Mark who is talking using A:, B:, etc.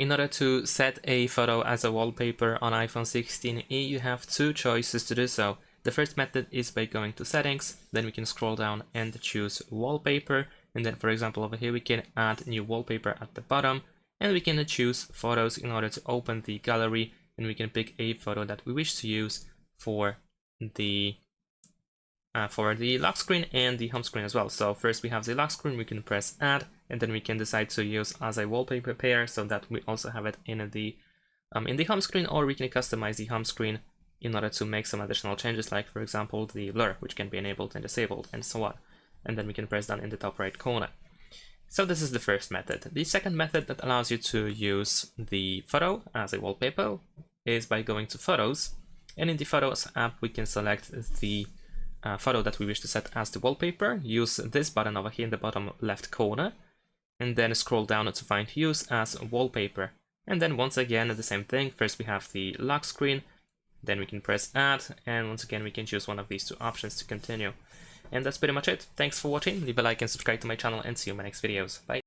A: In order to set a photo as a wallpaper on iPhone 16e, you have two choices to do so. The first method is by going to settings, then we can scroll down and choose wallpaper, and then for example over here we can add new wallpaper at the bottom, and we can choose photos in order to open the gallery, and we can pick a photo that we wish to use for the lock screen and the home screen as well. So first we have the lock screen, we can press add, and then we can decide to use as a wallpaper pair so that we also have it in the home screen, or we can customize the home screen in order to make some additional changes, like for example the blur, which can be enabled and disabled and so on. And then we can press down in the top right corner. So this is the first method. The second method that allows you to use the photo as a wallpaper is by going to Photos, and in the Photos app we can select the photo that we wish to set as the wallpaper. Use this button over here in the bottom left corner, and then scroll down to find Use as Wallpaper. And then once again the same thing. First we have the lock screen, then we can press Add, and once again we can choose one of these two options to continue. And that's pretty much it. Thanks for watching. Leave a like and subscribe to my channel, and see you in my next videos. Bye.